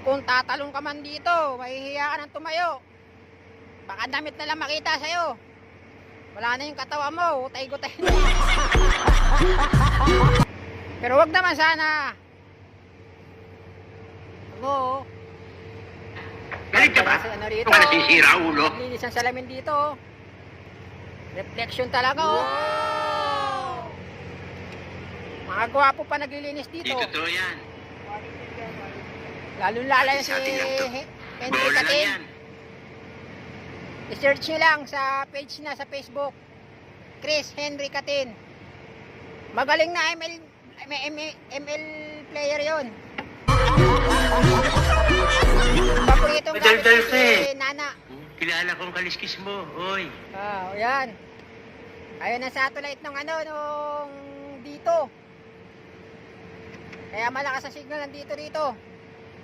Kung tatalong ka man dito, mahihiya ka ng tumayo. Baka damit na lang makita sa'yo. Wala na yung katawan mo, utay-gutay na. Pero wag naman sana. Ako, Galit ka ba? kasi ano rito, Kung nasisira ulo. linis ang salamin dito. Reflection talaga, oh. Mga gwapo pa naglilinis Di dito. totoo yan. Lalong lala si Sa atin lang to. Henry Bola lang Catin. yan. I-search nyo lang sa page na sa Facebook. Chris Henry Catin. Magaling na ML player yon. Paboritong gamit Madaldal ko ka eh. si Nana. Kilala kong kaliskis mo, oy. Yan. Ayun ang satellite nung dito. Kaya malakas ang signal nandito rito.